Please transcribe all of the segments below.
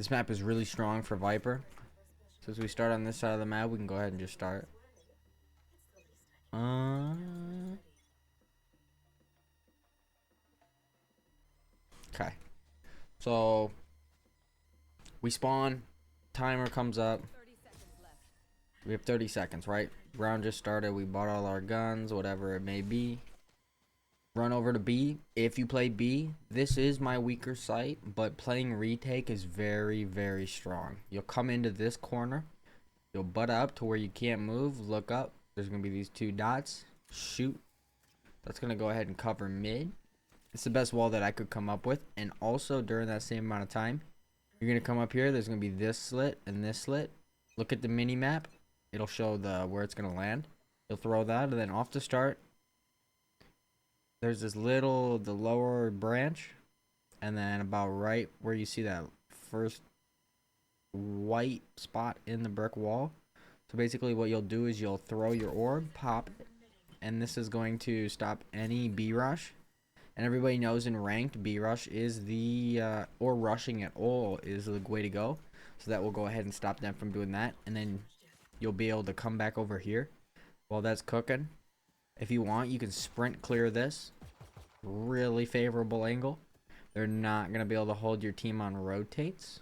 This map is really strong for Viper. Since we start on this side of the map, we can go ahead and just start. Okay. So we spawn, timer comes up. We have 30 seconds, right? Round just started, we bought all our guns, whatever it may be. Run over to B. If you play B, this is my weaker site, but playing retake is very, very strong. You'll come into this corner, you'll butt up to where you can't move, look up, there's going to be these two dots, shoot. That's going to go ahead and cover mid. It's the best wall that I could come up with, and also during that same amount of time, you're going to come up here, there's going to be this slit and this slit. Look at the mini map, it'll show where it's going to land. You'll throw that, and then off to start, there's this the lower branch, and then about right where you see that first white spot in the brick wall. So basically what you'll do is you'll throw your orb, pop it, and this is going to stop any B rush. And everybody knows in ranked, B rush is or rushing at all is the way to go. So that will go ahead and stop them from doing that. And then you'll be able to come back over here while that's cooking. If you want, you can sprint clear this. Really favorable angle. They're not going to be able to hold your team on rotates.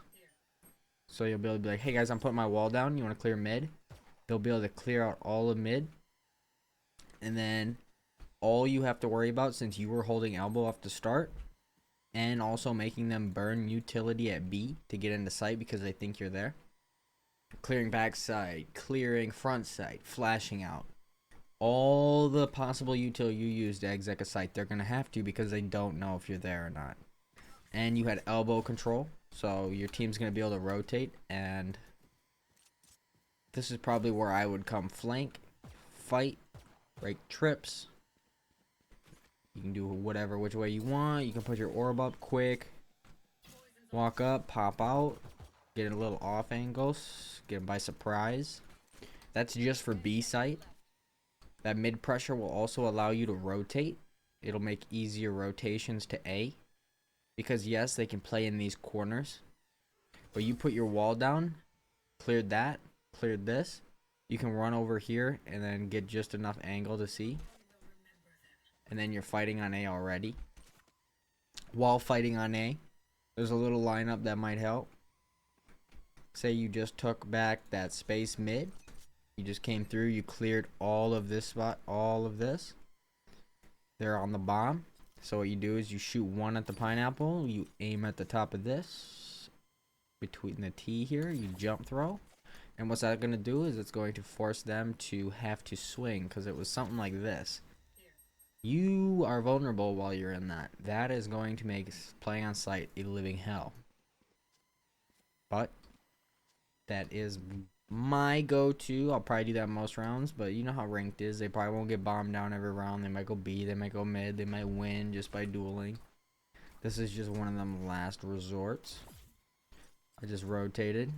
So you'll be able to be like, hey guys, I'm putting my wall down. You want to clear mid? They'll be able to clear out all of mid. And then all you have to worry about, since you were holding elbow off the start, and also making them burn utility at B to get into sight because they think you're there. Clearing backside, clearing front side, flashing out. All the possible util you use to exec a site, they're going to have to because they don't know if you're there or not. And you had elbow control, so your team's going to be able to rotate, and this is probably where I would come flank, fight, break trips. You can do whatever, which way you want. You can put your orb up quick, walk up, pop out, get a little off angles, get them by surprise. That's just for B site. That mid pressure will also allow you to rotate. It'll make easier rotations to A. Because yes, they can play in these corners. But you put your wall down, cleared that, cleared this. You can run over here and then get just enough angle to see. And then you're fighting on A already. While fighting on A, there's a little lineup that might help. Say you just took back that space mid. You just came through, you cleared all of this spot, all of this. They're on the bomb. So what you do is you shoot one at the pineapple, you aim at the top of this, between the T here, you jump throw. And what's that going to do is it's going to force them to have to swing, because it was something like this. You are vulnerable while you're in that. That is going to make playing on site a living hell. But that is my go-to. I'll probably do that most rounds, but you know how ranked is. They probably won't get bombed down every round. They might go B, they might go mid, they might win just by dueling. This is just one of them last resorts. I just rotated.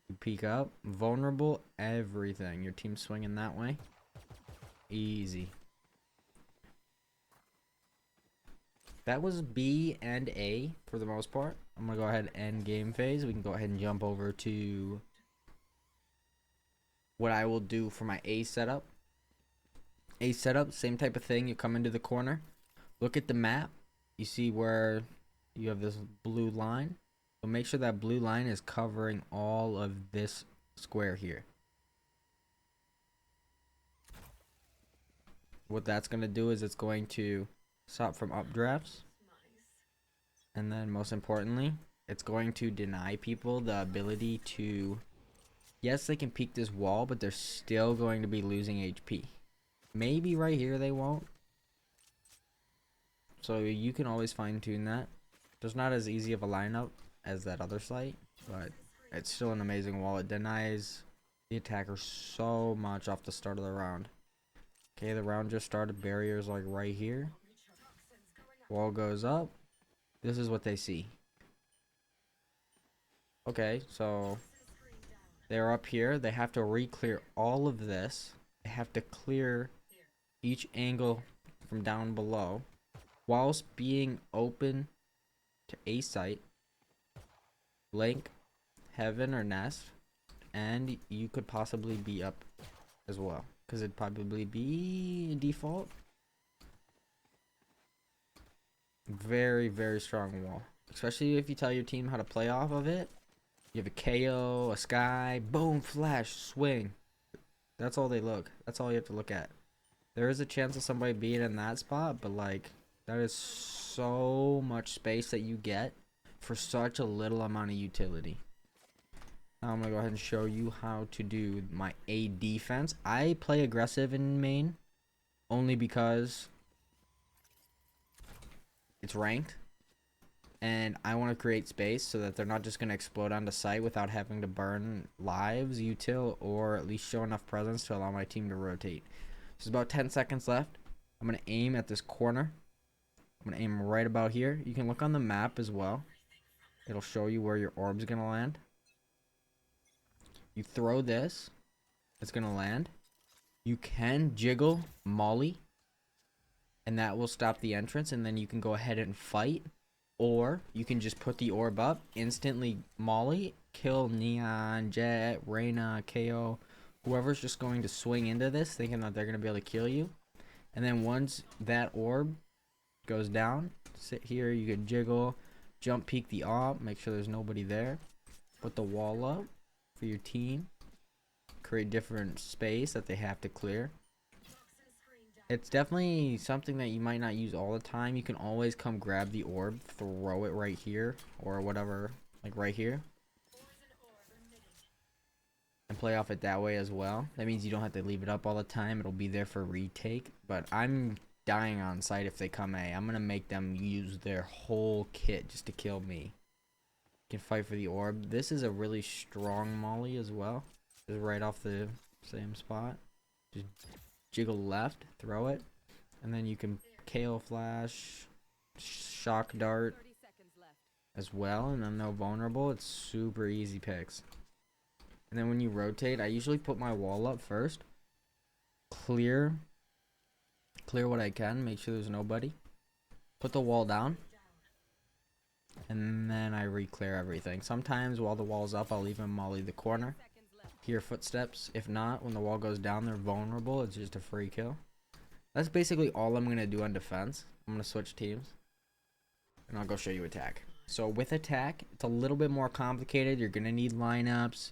You peek up, vulnerable, everything. Your team's swinging that way. Easy. That was B and A for the most part. I'm gonna go ahead and end game phase. We can go ahead and jump over to what I will do for my A setup. A setup, same type of thing. You come into the corner, look at the map. You see where you have this blue line. So make sure that blue line is covering all of this square here. What that's going to do is it's going to stop from updrafts. And then most importantly, it's going to deny people the ability to... Yes, they can peek this wall, but they're still going to be losing HP. Maybe right here they won't. So you can always fine tune that. There's not as easy of a lineup as that other site, but it's still an amazing wall. It denies the attacker so much off the start of the round. Okay, the round just started. Barriers like right here. Wall goes up. This is what they see. Okay, so they're up here. They have to re-clear all of this. They have to clear each angle from down below whilst being open to A site. Blink, Heaven, or Nest, and you could possibly be up as well, because it'd probably be default. Very, very strong wall, especially if you tell your team how to play off of it. You have a KO, a Sky, boom, flash, swing. That's all they look. That's all you have to look at. There is a chance of somebody being in that spot, but like, that is so much space that you get for such a little amount of utility. Now I'm gonna go ahead and show you how to do my A defense. I play aggressive in main only because it's ranked, and I want to create space so that they're not just going to explode onto site without having to burn lives, util, or at least show enough presence to allow my team to rotate. There's about 10 seconds left. I'm going to aim at this corner. I'm going to aim right about here. You can look on the map as well. It'll show you where your orb's going to land. You throw this. It's going to land. You can jiggle molly, and that will stop the entrance, and then you can go ahead and fight. Or you can just put the orb up, instantly molly, kill Neon, Jet, Reyna, KO, whoever's just going to swing into this thinking that they're going to be able to kill you. And then once that orb goes down, sit here, you can jiggle, jump peek the op, make sure there's nobody there. Put the wall up for your team. Create different space that they have to clear. It's definitely something that you might not use all the time. You can always come grab the orb, throw it right here, or whatever, like right here, and play off it that way as well. That means you don't have to leave it up all the time. It'll be there for retake. But I'm dying on site if they come A. I'm gonna make them use their whole kit just to kill me. You can fight for the orb. This is a really strong molly as well. Just right off the same spot. Just jiggle left, throw it, and then you can KO flash, shock dart as well, and then they're vulnerable. It's super easy picks. And then when you rotate, I usually put my wall up first, clear what I can, make sure there's nobody, put the wall down, and then I re-clear everything. Sometimes while the wall's up, I'll even molly the corner. Hear footsteps. If not, when the wall goes down, they're vulnerable. It's just a free kill. That's basically all I'm going to do on defense. I'm going to switch teams, and I'll go show you attack. So with attack, it's a little bit more complicated. You're going to need lineups.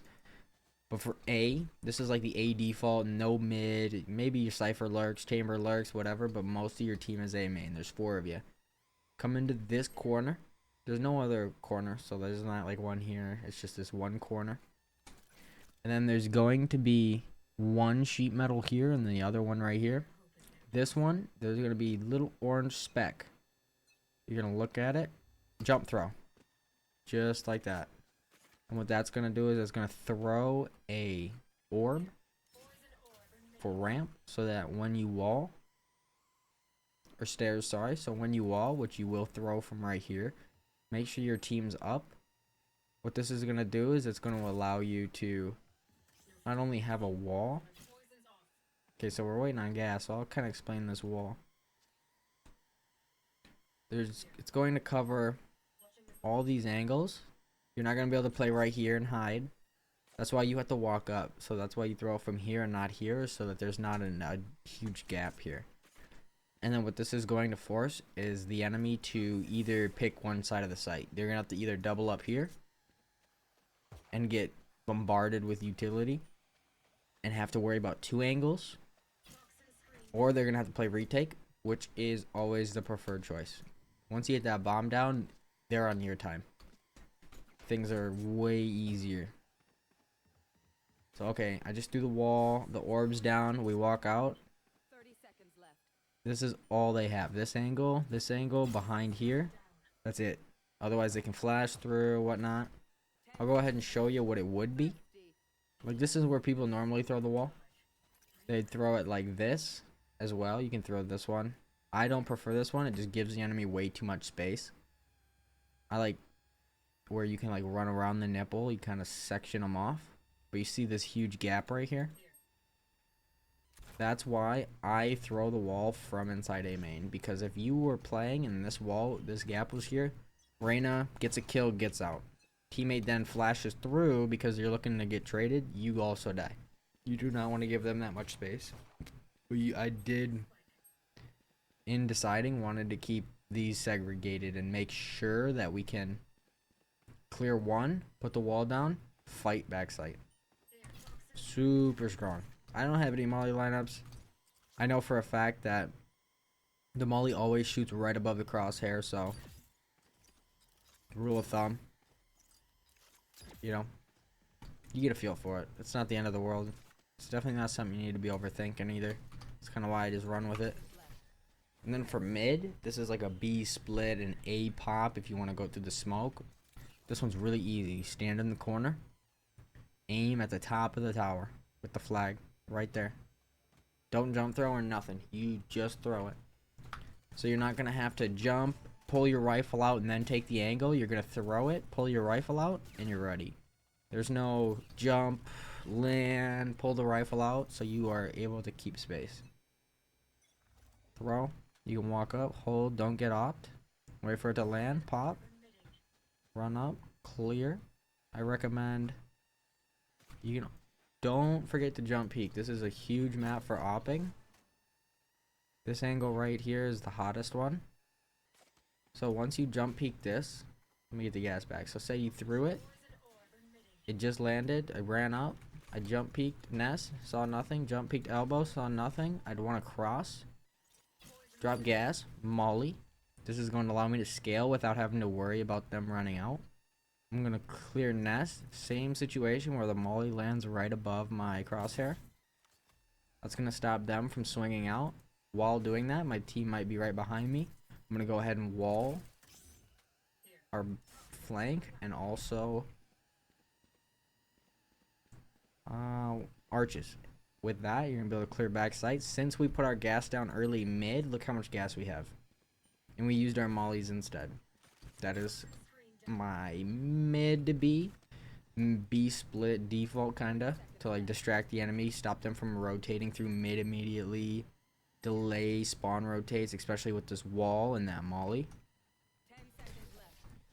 But for A, this is like the A default, no mid. Maybe your Cypher lurks, Chamber lurks, whatever, but most of your team is A main. There's 4 of you. Come into this corner. There's no other corner, so there's not like one here. It's just this one corner. And then there's going to be one sheet metal here and the other one right here. This one, there's going to be little orange speck. You're going to look at it, jump throw. Just like that. And what that's going to do is it's going to throw a orb for ramp so that when you wall, or stairs, sorry. So when you wall, which you will throw from right here, make sure your team's up. What this is going to do is it's going to allow you to not only have a wall. Okay, so we're waiting on gas, so I'll kind of explain this wall. It's going to cover all these angles. You're not going to be able to play right here and hide. That's why you have to walk up. So that's why you throw it from here and not here, so that there's not a huge gap here. And then what this is going to force is the enemy to either pick one side of the site. They're going to have to either double up here and get bombarded with utility and have to worry about 2 angles, or they're going to have to play retake, which is always the preferred choice. Once you get that bomb down, they're on your time. Things are way easier. So okay, I just threw the wall, the orb's down, we walk out. 30 seconds left. This is all they have. This angle, behind here. That's it. Otherwise they can flash through, whatnot. I'll go ahead and show you what it would be. Like, this is where people normally throw the wall. They'd throw it like this as well. You can throw this one. I don't prefer this one. It just gives the enemy way too much space. I like where you can like run around the nipple. You kind of section them off. But you see this huge gap right here? That's why I throw the wall from inside A main. Because if you were playing and this wall, this gap was here, Reyna gets a kill, gets out. teammate then flashes through because you're looking to get traded, you also die. You do not want to give them that much space. I did, in deciding, wanted to keep these segregated and make sure that we can clear one, put the wall down, fight backside. Super strong. I don't have any molly lineups. I know for a fact that the molly always shoots right above the crosshair, so rule of thumb, you know, you get a feel for it. It's not the end of the world. It's definitely not something you need to be overthinking either. That's kind of why I just run with it. And then for mid, this is like a B split and A pop if you want to go through the smoke. This one's really easy. You stand in the corner, aim at the top of the tower with the flag right there. Don't jump throw or nothing. You just throw it. So you're not going to have to jump, pull your rifle out, and then take the angle. You're going to throw it, pull your rifle out, and you're ready. There's no jump, land, pull the rifle out, so you are able to keep space. Throw. You can walk up, hold, don't get opt. Wait for it to land, pop. Run up, clear. I recommend you can, don't forget to jump peek. This is a huge map for opping. This angle right here is the hottest one. So once you jump peek this, let me get the gas back. So say you threw it, it just landed, I ran up, I jump peeked nest, saw nothing, jump peeked elbow, saw nothing. I'd want to cross, drop gas, molly. This is going to allow me to scale without having to worry about them running out. I'm going to clear nest, same situation where the molly lands right above my crosshair. That's going to stop them from swinging out. While doing that, my team might be right behind me. I'm going to go ahead and wall our flank and also arches. With that, you're going to be able to clear back sights. Since we put our gas down early mid, look how much gas we have. And we used our mollies instead. That is my mid to B. B split default kinda. To like distract the enemy, stop them from rotating through mid immediately. Delay spawn rotates, especially with this wall and that molly.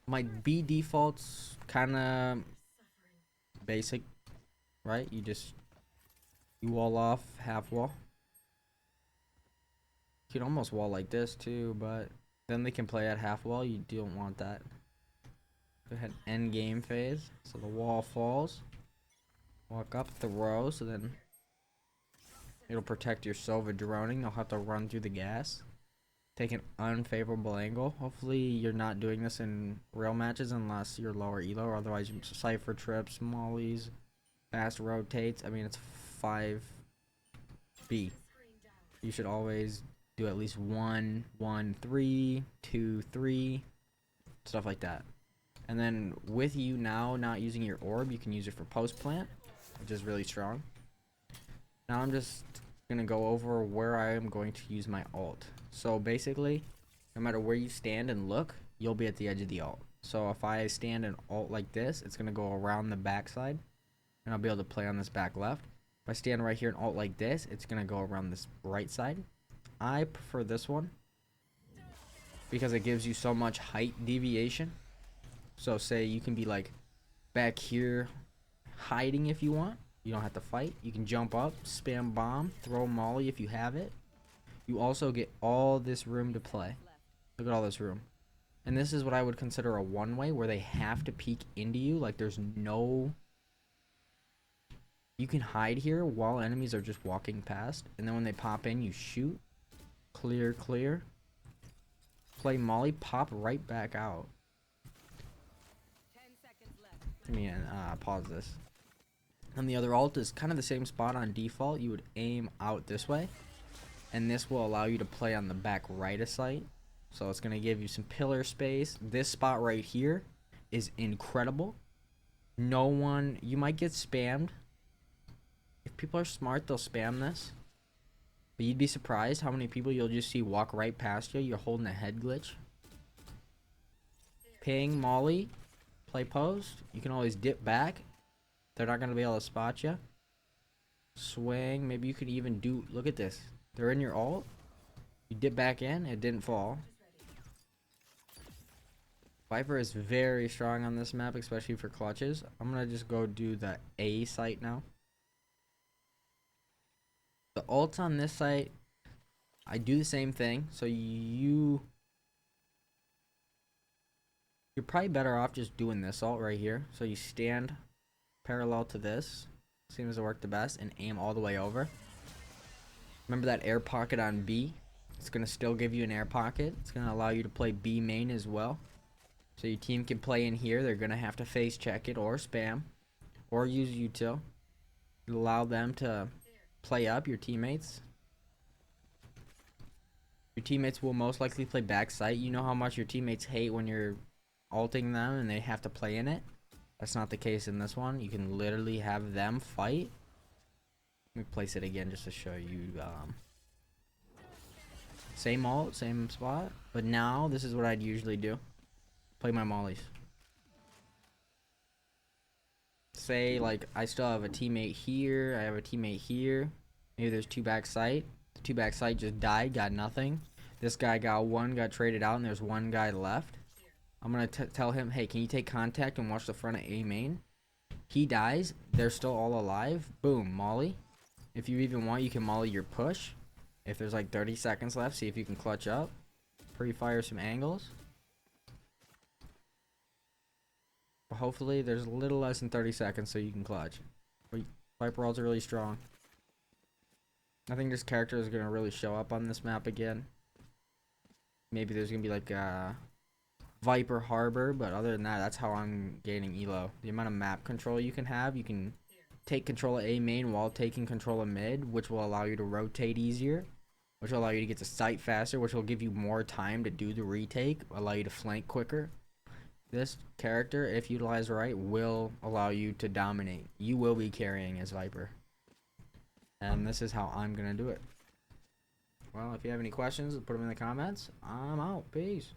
My B default's kinda basic, right? You wall off, half wall. You can almost wall like this too, but then they can play at half wall. You don't want that. Go ahead, end game phase. So the wall falls. Walk up, throw, so then it'll protect your Sova droning. They'll have to run through the gas. Take an unfavorable angle. Hopefully you're not doing this in real matches unless you're lower elo, or otherwise you cypher trips, mollies, fast rotates. I mean, it's 5B. You should always do at least 1, 1, 3, 2, 3, stuff like that. And then with you now not using your orb, you can use it for post plant, which is really strong. Now I'm just gonna go over where I am going to use my ult. So basically, no matter where you stand and look, you'll be at the edge of the ult. So if I stand and ult like this, it's gonna go around the backside, and I'll be able to play on this back left. If I stand right here and ult like this, it's gonna go around this right side. I prefer this one because it gives you so much height deviation. So say you can be like back here hiding if you want. You don't have to fight. You can jump up, spam bomb, throw molly if you have it. You also get all this room to play. Look at all this room. And this is what I would consider a one-way, where they have to peek into you. Like there's no... You can hide here while enemies are just walking past. And then when they pop in, you shoot. Clear, clear. Play molly, pop right back out. Let me pause this. And the other ult is kind of the same spot on default. You would aim out this way. And this will allow you to play on the back right of sight. So it's going to give you some pillar space. This spot right here is incredible. No one... You might get spammed. If people are smart, they'll spam this. But you'd be surprised how many people you'll just see walk right past you. You're holding a head glitch. Ping, molly, play post. You can always dip back. They're not going to be able to spot you. Swing. Maybe you could even do... Look at this. They're in your ult. You dip back in. It didn't fall. Viper is very strong on this map, especially for clutches. I'm gonna just go do the A site now. The ults on this site, I do the same thing. So you're probably better off just doing this ult right here. So you stand parallel to this, seems to work the best, and aim all the way over. Remember that air pocket on B? It's gonna still give you an air pocket. It's gonna allow you to play B main as well. So your team can play in here. They're gonna have to face check it or spam or use util. Allow them to play up your teammates. Your teammates will most likely play backside. You know how much your teammates hate when you're ulting them and they have to play in it? That's not the case in this one. You can literally have them fight. Let me place it again just to show you. Same ult, same spot. But now, this is what I'd usually do. Play my mollies. Say, like, I still have a teammate here. I have a teammate here. Maybe there's two back site. The two back site just died, got nothing. This guy got one, got traded out, and there's one guy left. I'm going to tell him, hey, can you take contact and watch the front of A main? He dies. They're still all alive. Boom, molly. If you even want, you can molly your push. If there's like 30 seconds left, see if you can clutch up. Pre-fire some angles. But hopefully there's a little less than 30 seconds so you can clutch. Viper ults are really strong. I think this character is going to really show up on this map again. Maybe there's going to be like a Viper Harbor, but other than that, that's how I'm gaining elo. The amount of map control you can take control of A main while taking control of mid, which will allow you to rotate easier, which will allow you to get to site faster, which will give you more time to do the retake, allow you to flank quicker. This character, if utilized right, will allow you to dominate. You will be carrying as Viper. And this is how I'm going to do it. Well, if you have any questions, put them in the comments. I'm out. Peace.